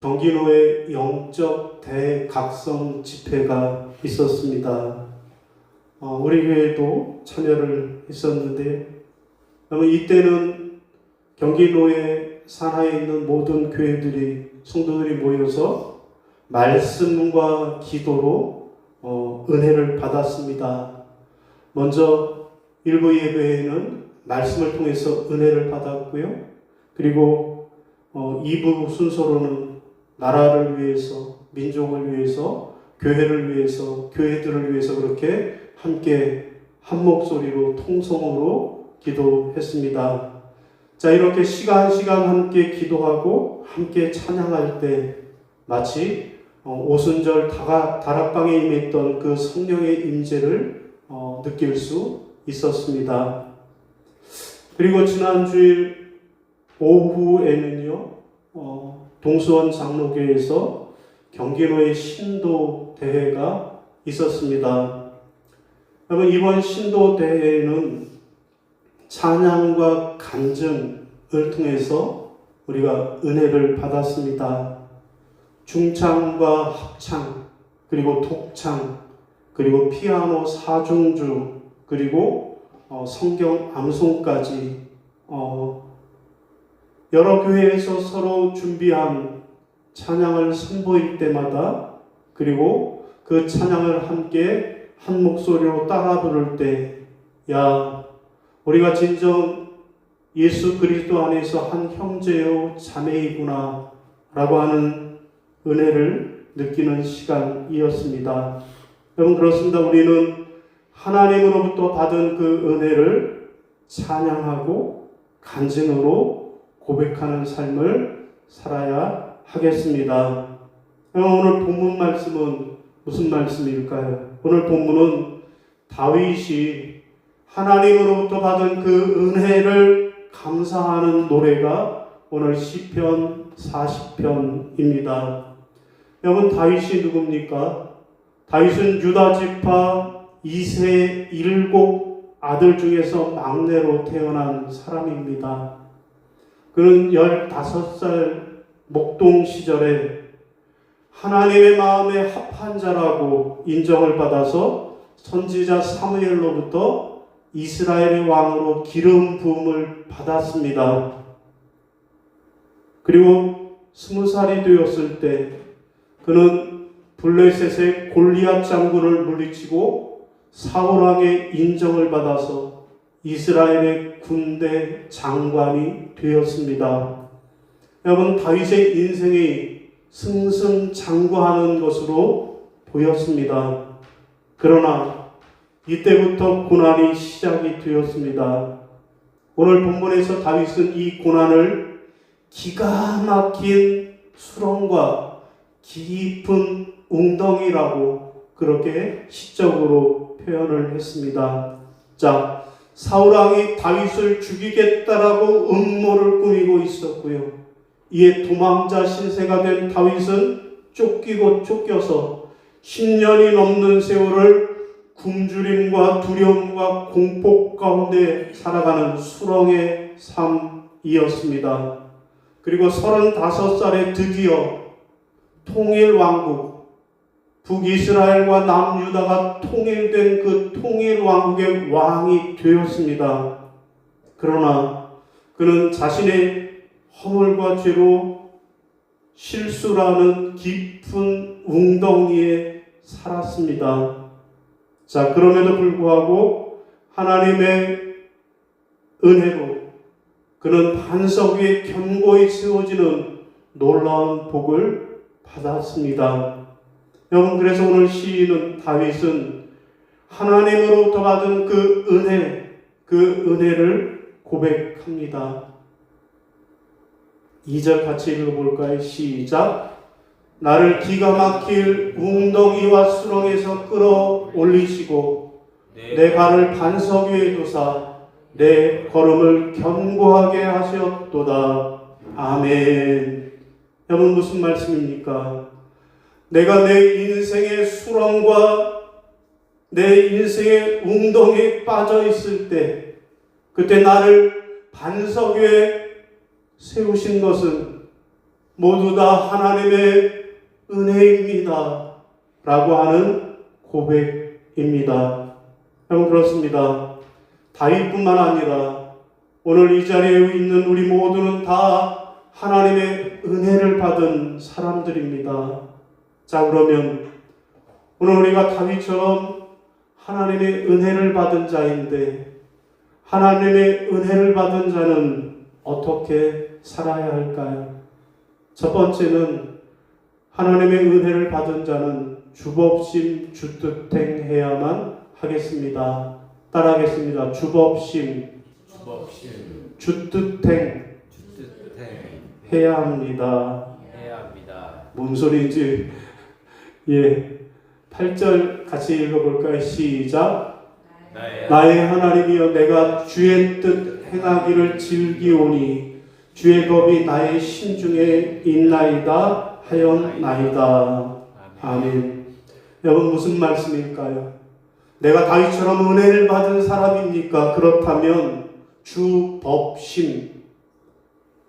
경기도에 영적 대각성 집회가 있었습니다. 우리 교회도 참여를 했었는데, 이때는 경기도의 산하에 있는 모든 교회들이, 성도들이 모여서 말씀과 기도로 은혜를 받았습니다. 먼저 일부 예배에는 말씀을 통해서 은혜를 받았고요. 그리고 2부 순서로는 나라를 위해서, 민족을 위해서, 교회를 위해서, 교회들을 위해서 그렇게 함께 한 목소리로 통성으로 기도했습니다. 자, 이렇게 시간 함께 기도하고 함께 찬양할 때 마치 오순절 다락방에 임했던 그 성령의 임재를 느낄 수 있었습니다. 그리고 지난 주일 오후에는요, 동수원 장로교회에서 경기도의 신도 대회가 있었습니다. 여러분, 이번 신도 대회는 찬양과 간증을 통해서 우리가 은혜를 받았습니다. 중창과 합창, 그리고 독창, 그리고 피아노 사중주, 그리고 성경 암송까지 여러 교회에서 서로 준비한 찬양을 선보일 때마다, 그리고 그 찬양을 함께 한 목소리로 따라 부를 때, 야, 우리가 진정 예수 그리스도 안에서 한 형제요 자매이구나 라고 하는 은혜를 느끼는 시간이었습니다. 여러분, 그렇습니다. 우리는 하나님으로부터 받은 그 은혜를 찬양하고 간증으로 고백하는 삶을 살아야 하겠습니다. 오늘 본문 말씀은 무슨 말씀일까요? 오늘 본문은 다윗이 하나님으로부터 받은 그 은혜를 감사하는 노래가 오늘 시편 40편입니다. 여러분, 다윗이 누굽니까? 다윗은 유다 지파 2세 7 아들 중에서 막내로 태어난 사람입니다. 그는 15살 목동 시절에 하나님의 마음에 합한 자라고 인정을 받아서 선지자 사무엘로부터 이스라엘의 왕으로 기름 부음을 받았습니다. 그리고 20살이 되었을 때 그는 블레셋의 골리앗 장군을 물리치고 사울 왕의 인정을 받아서 이스라엘의 군대 장관이 되었습니다. 여러분, 다윗의 인생이 승승장구하는 것으로 보였습니다. 그러나 이때부터 고난이 시작이 되었습니다. 오늘 본문에서 다윗은 이 고난을 기가 막힌 수렁과 깊은 웅덩이라고 그렇게 시적으로 표현을 했습니다. 자, 사울왕이 다윗을 죽이겠다라고 음모를 꾸미고 있었고요. 이에 도망자 신세가 된 다윗은 쫓기고 쫓겨서 10년이 넘는 세월을 굶주림과 두려움과 공포 가운데 살아가는 수렁의 삶이었습니다. 그리고 35살에 드디어 통일왕국, 북이스라엘과 남유다가 통일된 그 통일왕국의 왕이 되었습니다. 그러나 그는 자신의 허물과 죄로 실수라는 깊은 웅덩이에 살았습니다. 자, 그럼에도 불구하고 하나님의 은혜로 그는 반석 위에 견고히 세워지는 놀라운 복을 받았습니다. 여러분, 그래서 오늘 시인은 다윗은 하나님으로부터 받은 그 은혜를 고백합니다. 2절 같이 읽어볼까요? 시작. 나를 기가 막힐 웅덩이와 수렁에서 끌어올리시고 내 발을 반석 위에 두사 내 걸음을 견고하게 하셨도다. 아멘. 여러분, 무슨 말씀입니까? 내가 내 인생의 수렁과 내 인생의 웅덩이에 빠져 있을 때, 그때 나를 반석 위에 세우신 것은 모두 다 하나님의 은혜입니다. 라고 하는 고백입니다. 여러분 그렇습니다. 다윗뿐만 아니라 오늘 이 자리에 있는 우리 모두는 다 하나님의 은혜를 받은 사람들입니다. 자, 그러면 오늘 우리가 다윗처럼 하나님의 은혜를 받은 자인데 하나님의 은혜를 받은 자는 어떻게 살아야 할까요? 첫 번째는 하나님의 은혜를 받은 자는 주법심 주뜻행 해야만 하겠습니다. 따라하겠습니다. 주법심 주뜻행 해야 합니다. 뭔 소리인지 8절 같이 읽어볼까요? 시작. 나의 하나님이여 내가 주의 뜻 행하기를 즐기오니 주의 법이 나의 심중에 있나이다 하였나이다. 아멘. 여러분 무슨 말씀일까요? 내가 다윗처럼 은혜를 받은 사람입니까? 그렇다면 주법심,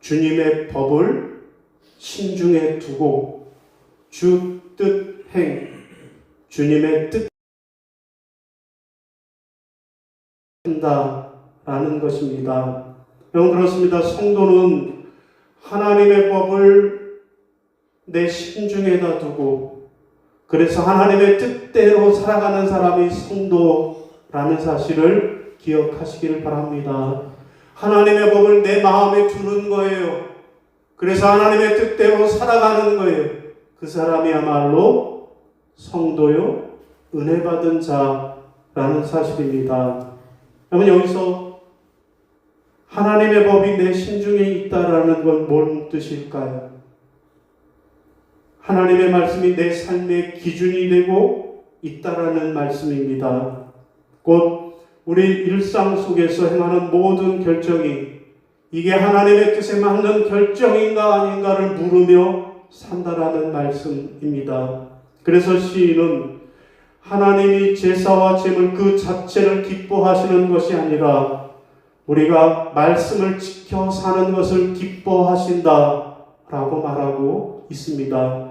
주님의 법을 심중에 두고 주 뜻 행, 주님의 뜻 한다라는 것입니다. 여러분 그렇습니다. 성도는 하나님의 법을 내 심중에다 두고 그래서 하나님의 뜻대로 살아가는 사람이 성도라는 사실을 기억하시기를 바랍니다. 하나님의 법을 내 마음에 두는 거예요. 그래서 하나님의 뜻대로 살아가는 거예요. 그 사람이야말로 성도요, 은혜 받은 자라는 사실입니다. 여러분 여기서 하나님의 법이 내 심중에 있다라는 건 뭔 뜻일까요? 하나님의 말씀이 내 삶의 기준이 되고 있다라는 말씀입니다. 곧 우리 일상 속에서 행하는 모든 결정이 이게 하나님의 뜻에 맞는 결정인가 아닌가를 물으며 산다라는 말씀입니다. 그래서 시인은 하나님이 제사와 제물 그 자체를 기뻐하시는 것이 아니라 우리가 말씀을 지켜 사는 것을 기뻐하신다 라고 말하고 있습니다.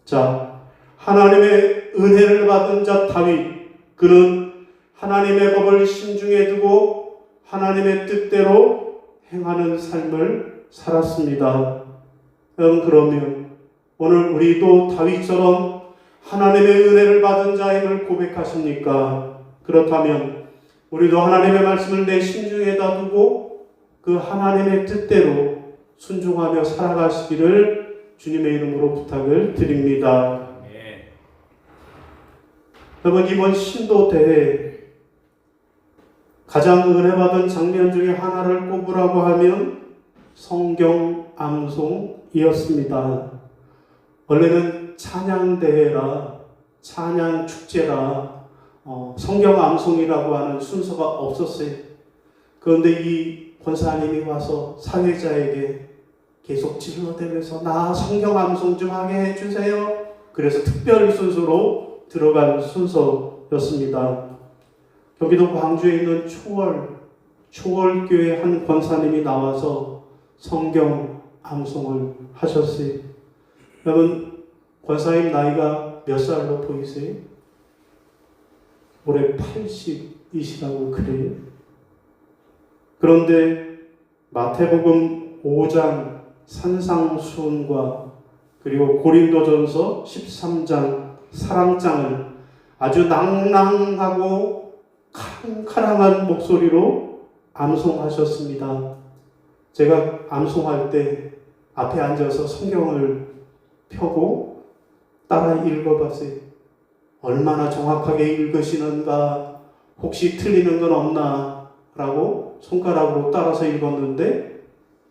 자, 하나님의 은혜를 받은 자 다윗, 그는 하나님의 법을 심중에 두고 하나님의 뜻대로 행하는 삶을 살았습니다. 여러분 그러면 오늘 우리도 다윗처럼 하나님의 은혜를 받은 자임을 고백하십니까? 그렇다면 우리도 하나님의 말씀을 내 심중에다 두고 그 하나님의 뜻대로 순종하며 살아가시기를 주님의 이름으로 부탁을 드립니다. 여러분 이번 신도 대회 가장 은혜받은 장면 중에 하나를 꼽으라고 하면 성경 암송이었습니다. 원래는 찬양대회라 찬양축제라 성경 암송이라고 하는 순서가 없었어요. 그런데 이 권사님이 와서 사회자에게 계속 질러대면서 나 성경 암송 좀 하게 해주세요. 그래서 특별 순서로 들어간 순서였습니다. 경기도 광주에 있는 초월교회 한 권사님이 나와서 성경 암송을 하셨어요. 여러분 권사님 나이가 몇 살로 보이세요? 올해 80이시라고 그래요. 그런데 마태복음 5장 산상수훈과 그리고 고린도전서 13장 사랑장을 아주 낭낭하고 카랑카랑한 목소리로 암송하셨습니다. 제가 암송할 때 앞에 앉아서 성경을 펴고 따라 읽어봤어요. 얼마나 정확하게 읽으시는가, 혹시 틀리는 건 없나 라고 손가락으로 따라서 읽었는데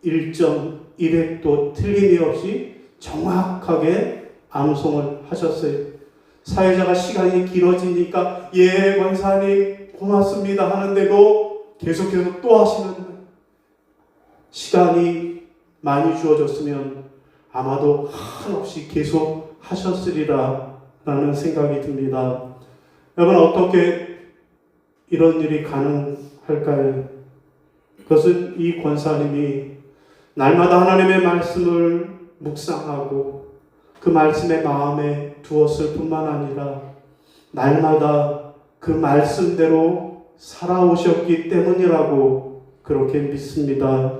1.1획도 틀림이 없이 정확하게 암송을 하셨어요. 사회자가 시간이 길어지니까 예 권사님 고맙습니다 하는데도 계속해서 또 하시는 거예요. 시간이 많이 주어졌으면 아마도 한없이 계속 하셨으리라 라는 생각이 듭니다. 여러분 어떻게 이런 일이 가능할까요? 그것은 이 권사님이 날마다 하나님의 말씀을 묵상하고 그 말씀에 마음에 두었을 뿐만 아니라 날마다 그 말씀대로 살아오셨기 때문이라고 그렇게 믿습니다.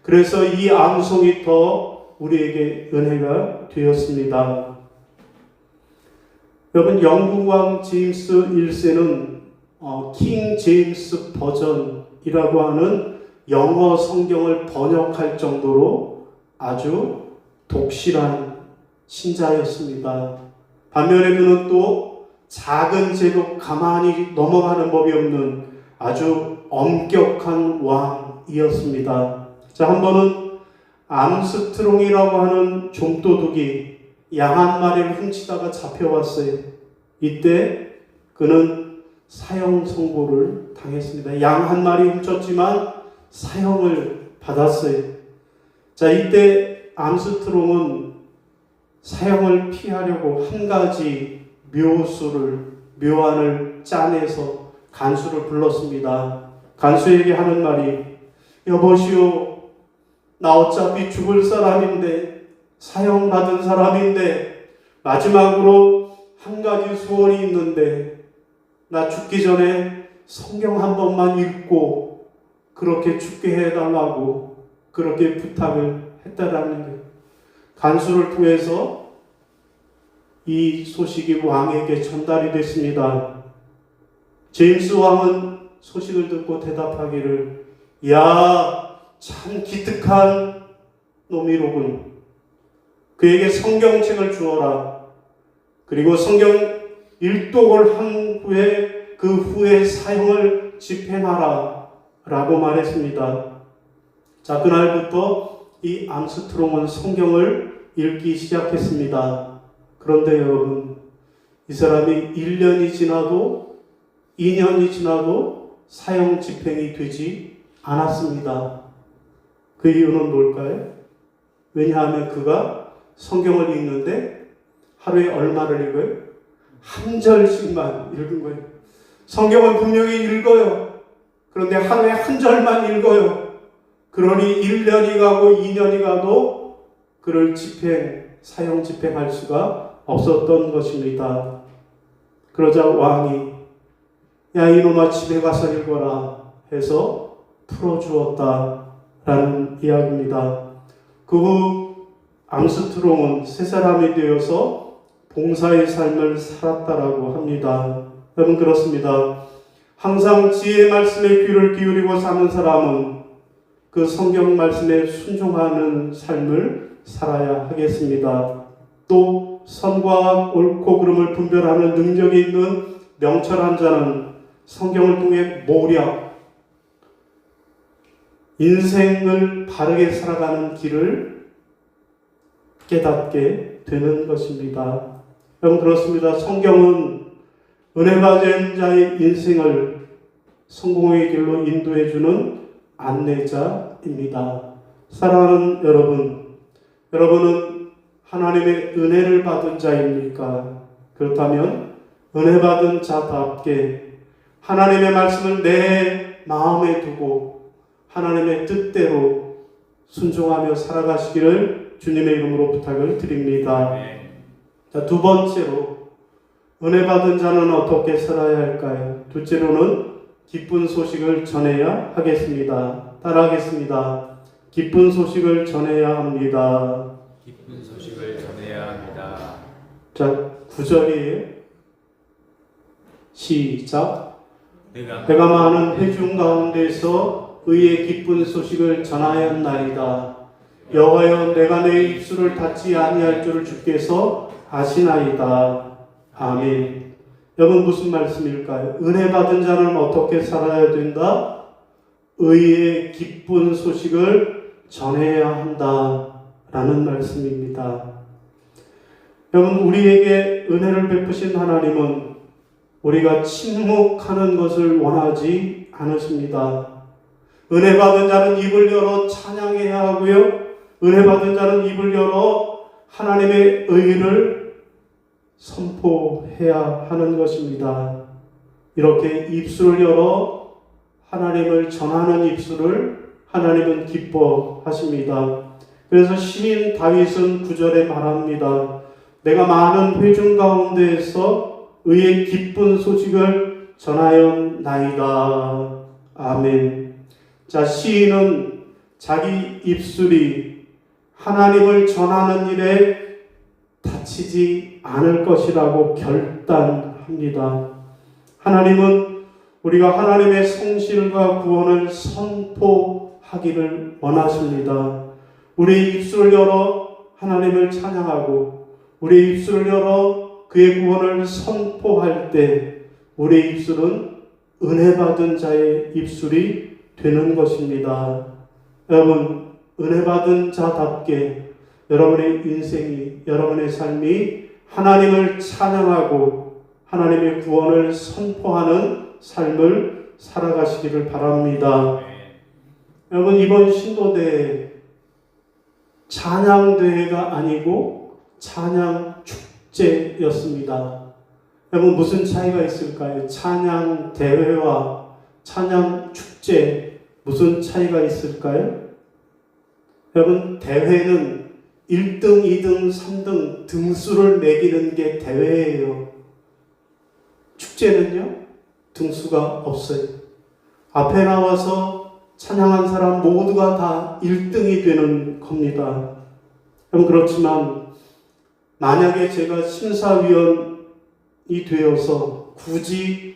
그래서 이 암송이 더 우리에게 은혜가 되었습니다. 여러분, 영국 왕 제임스 1세는 킹 제임스 버전이라고 하는 영어 성경을 번역할 정도로 아주 독실한 신자였습니다. 반면에 그는 또 작은 죄도 가만히 넘어가는 법이 없는 아주 엄격한 왕이었습니다. 자, 한 번은 암스트롱이라고 하는 좀도둑이 양 한 마리를 훔치다가 잡혀왔어요. 이때 그는 사형 선고를 당했습니다. 양 한 마리 훔쳤지만 사형을 받았어요. 자, 이때 암스트롱은 사형을 피하려고 한 가지 묘안을 짜내서 간수를 불렀습니다. 간수에게 하는 말이, 여보시오, 나 어차피 죽을 사람인데, 사형받은 사람인데, 마지막으로 한 가지 소원이 있는데, 나 죽기 전에 성경 한 번만 읽고 그렇게 죽게 해달라고 그렇게 부탁을 했다라는 거예요. 간수를 통해서 이 소식이 왕에게 전달이 됐습니다. 제임스 왕은 소식을 듣고 대답하기를, 야, 참 기특한 놈이로군. 그에게 성경책을 주어라. 그리고 성경 일독을 한 후에 그 후에 사형을 집행하라 라고 말했습니다. 자, 그날부터 이 암스트롱은 성경을 읽기 시작했습니다. 그런데 여러분, 이 사람이 1년이 지나도 2년이 지나도 사형 집행이 되지 않았습니다. 그 이유는 뭘까요? 왜냐하면 그가 성경을 읽는데 하루에 얼마를 읽어요? 한 절씩만 읽은 거예요. 성경은 분명히 읽어요. 그런데 하루에 한 절만 읽어요. 그러니 1년이 가고 2년이 가도 그를 사형 집행할 수가 없었던 것입니다. 그러자 왕이, 야, 이놈아, 집에 가서 읽어라 해서 풀어주었다라는 이야기입니다. 그 후 암스트롱은 새 사람이 되어서 봉사의 삶을 살았다라고 합니다. 여러분, 그렇습니다. 항상 지혜의 말씀에 귀를 기울이고 사는 사람은 그 성경 말씀에 순종하는 삶을 살아야 하겠습니다. 또 선과 옳고 그름을 분별하는 능력이 있는 명철한 자는 성경을 통해 모략, 인생을 바르게 살아가는 길을 깨닫게 되는 것입니다. 여러분, 그렇습니다. 성경은 은혜 받은 자의 인생을 성공의 길로 인도해주는 안내자입니다. 사랑하는 여러분, 여러분은 하나님의 은혜를 받은 자입니까? 그렇다면 은혜 받은 자답게 하나님의 말씀을 내 마음에 두고 하나님의 뜻대로 순종하며 살아가시기를 주님의 이름으로 부탁을 드립니다. 자, 두 번째로 은혜 받은 자는 어떻게 살아야 할까요? 둘째로는 기쁜 소식을 전해야 하겠습니다. 따라하겠습니다. 기쁜 소식을 전해야 합니다. 기쁜 소식을 전해야 합니다. 자, 9절이에요. 시작. 내가 많은 회중 가운데서 의의 기쁜 소식을 전하였나이다. 여호와여, 내가 내 입술을 닫지 아니할 줄을 주께서 아시나이다. 아멘. 여러분, 무슨 말씀일까요? 은혜 받은 자는 어떻게 살아야 된다? 의의 기쁜 소식을 전해야 한다 라는 말씀입니다. 여러분, 우리에게 은혜를 베푸신 하나님은 우리가 침묵하는 것을 원하지 않으십니다. 은혜 받은 자는 입을 열어 찬양해야 하고요, 은혜 받은 자는 입을 열어 하나님의 의를 선포해야 하는 것입니다. 이렇게 입술을 열어 하나님을 전하는 입술을 하나님은 기뻐하십니다. 그래서 시인 다윗은 9절에 말합니다. 내가 많은 회중 가운데에서 의의 기쁜 소식을 전하였나이다. 아멘. 자, 시인은 자기 입술이 하나님을 전하는 일에 다치지 않을 것이라고 결단합니다. 하나님은 우리가 하나님의 성실과 구원을 선포하기를 원하십니다. 우리의 입술을 열어 하나님을 찬양하고 우리의 입술을 열어 그의 구원을 선포할 때 우리의 입술은 은혜 받은 자의 입술이 되는 것입니다. 여러분, 은혜 받은 자답게 여러분의 인생이, 여러분의 삶이 하나님을 찬양하고 하나님의 구원을 선포하는 삶을 살아가시기를 바랍니다. 여러분, 이번 신도대회 찬양대회가 아니고 찬양축제였습니다. 여러분, 무슨 차이가 있을까요? 찬양대회와 찬양축제 무슨 차이가 있을까요? 여러분, 대회는 1등, 2등, 3등 등수를 매기는 게 대회예요. 축제는요, 등수가 없어요. 앞에 나와서 찬양한 사람 모두가 다 1등이 되는 겁니다. 여러분, 그렇지만 만약에 제가 심사위원이 되어서 굳이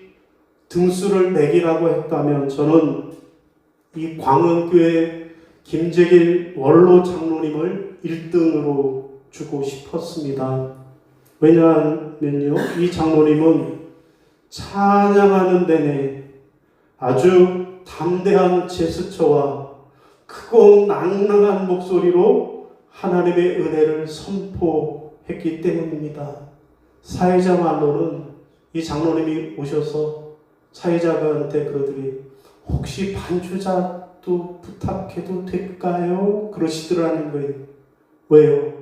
등수를 매기라고 했다면 저는 이 광흥교회 김재길 원로 장로님을 1등으로 주고 싶었습니다. 왜냐하면요, 이 장로님은 찬양하는 데에 아주 담대한 제스처와 크고 낭랑한 목소리로 하나님의 은혜를 선포했기 때문입니다. 사회자말로는 이 장로님이 오셔서 사회자한테 그러더니 혹시 반주자도 부탁해도 될까요? 그러시더라는 거예요. 왜요?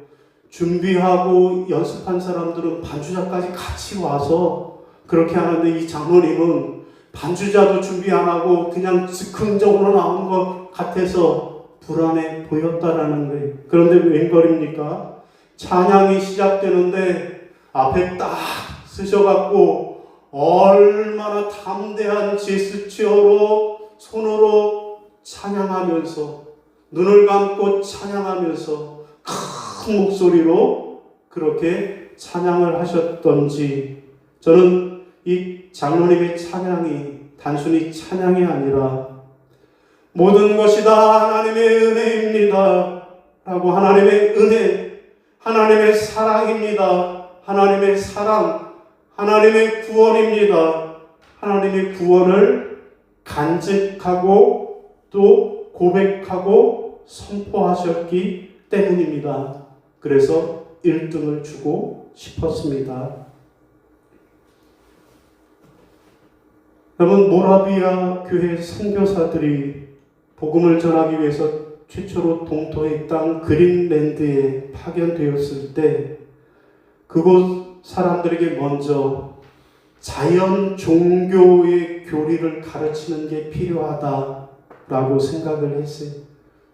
준비하고 연습한 사람들은 반주자까지 같이 와서 그렇게 하는데 이 장로님은 반주자도 준비 안 하고 그냥 즉흥적으로 나온 것 같아서 불안해 보였다라는 거예요. 그런데 웬걸입니까? 찬양이 시작되는데 앞에 딱 쓰셔갖고 얼마나 담대한 제스처로 손으로 찬양하면서 눈을 감고 찬양하면서 큰 목소리로 그렇게 찬양을 하셨던지 저는 이 장로님의 찬양이 단순히 찬양이 아니라 모든 것이 다 하나님의 은혜입니다 라고 하나님의 은혜, 하나님의 사랑입니다, 하나님의 사랑, 하나님의 구원입니다, 하나님의 구원을 간직하고 또 고백하고 선포하셨기 때문입니다. 그래서 1등을 주고 싶었습니다. 여러분, 모라비아 교회 선교사들이 복음을 전하기 위해서 최초로 동토의 땅 그린랜드에 파견되었을 때 그곳 사람들에게 먼저 자연 종교의 교리를 가르치는 게 필요하다라고 생각을 했어요.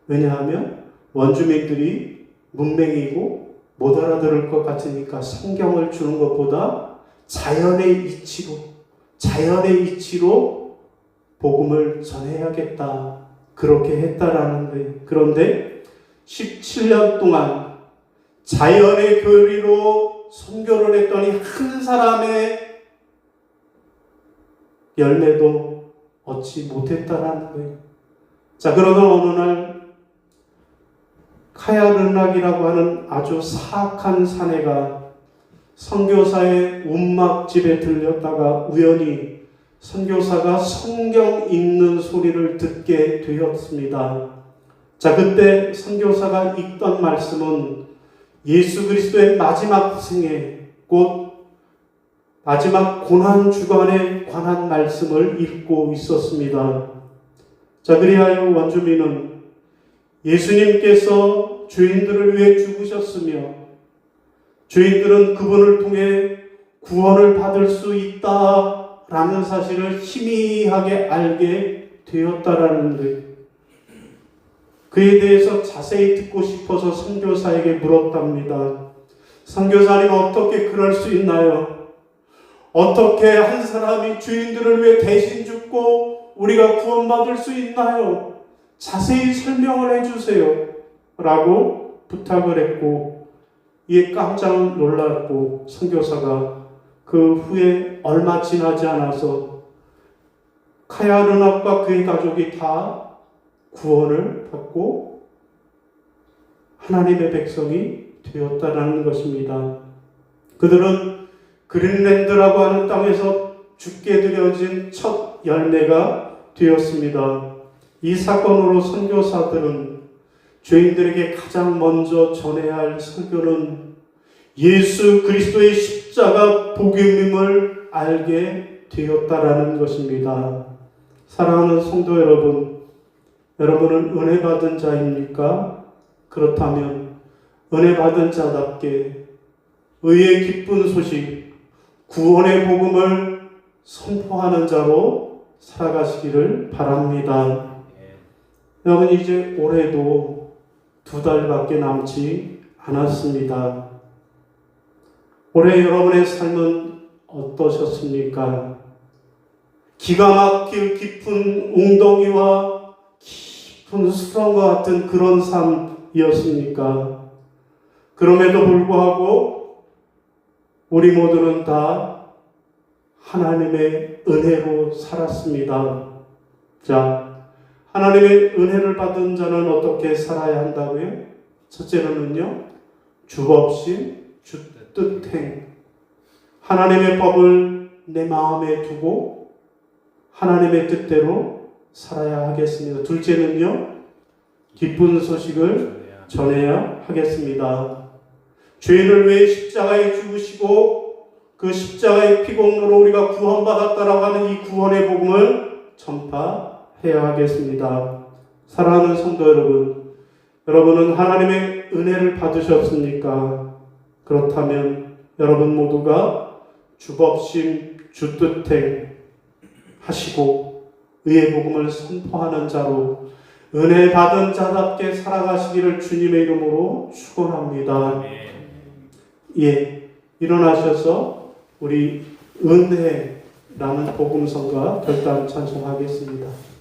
왜냐하면 원주민들이 문맹이고 못 알아들을 것 같으니까 성경을 주는 것보다 자연의 이치로 복음을 전해야겠다. 그렇게 했다라는 거예요. 그런데 17년 동안 자연의 교리로 선교를 했더니 한 사람의 열매도 얻지 못했다라는 거예요. 자, 그러던 어느 날 카야르락이라고 하는 아주 사악한 사내가 선교사의 운막집에 들렸다가 우연히 선교사가 성경 읽는 소리를 듣게 되었습니다. 자, 그때 선교사가 읽던 말씀은 예수 그리스도의 마지막 생애, 곧 마지막 고난 주간에 관한 말씀을 읽고 있었습니다. 자, 그리하여 원주민은 예수님께서 죄인들을 위해 죽으셨으며 죄인들은 그분을 통해 구원을 받을 수 있다라는 사실을 희미하게 알게 되었다라는 거예요. 그에 대해서 자세히 듣고 싶어서 선교사에게 물었답니다. 선교사님, 어떻게 그럴 수 있나요? 어떻게 한 사람이 주인들을 위해 대신 죽고 우리가 구원받을 수 있나요? 자세히 설명을 해주세요. 라고 부탁을 했고, 이에 깜짝 놀랐고, 선교사가 그 후에 얼마 지나지 않아서 카야르납과 그의 가족이 다 구원을 받고 하나님의 백성이 되었다라는 것입니다. 그들은 그린랜드라고 하는 땅에서 죽게 드려진 첫 열매가 되었습니다. 이 사건으로 선교사들은 죄인들에게 가장 먼저 전해야 할 설교는 예수 그리스도의 십자가 복음임을 알게 되었다라는 것입니다. 사랑하는 성도 여러분, 여러분은 은혜 받은 자입니까? 그렇다면 은혜 받은 자답게 의의 기쁜 소식, 구원의 복음을 선포하는 자로 살아가시기를 바랍니다. 여러분, 이제 올해도 2달밖에 남지 않았습니다. 올해 여러분의 삶은 어떠셨습니까? 기가 막힐 깊은 웅덩이와 깊은 수렁과 같은 그런 삶이었습니까? 그럼에도 불구하고 우리 모두는 다 하나님의 은혜로 살았습니다. 자, 하나님의 은혜를 받은 자는 어떻게 살아야 한다고요? 첫째로는요, 주법심, 주뜻행. 하나님의 법을 내 마음에 두고 하나님의 뜻대로 살아야 하겠습니다. 둘째는요, 기쁜 소식을 전해야 하겠습니다. 죄인을 위해 십자가에 죽으시고 그 십자가의 피공로로 우리가 구원받았다라고 하는 이 구원의 복음을 전파해야 하겠습니다. 사랑하는 성도 여러분, 여러분은 하나님의 은혜를 받으셨습니까? 그렇다면 여러분 모두가 주법심, 주뜻행 하시고 의의 복음을 선포하는 자로 은혜 받은 자답게 살아가시기를 주님의 이름으로 축원합니다. 예, 일어나셔서 우리 은혜라는 복음성가 결단 찬송하겠습니다.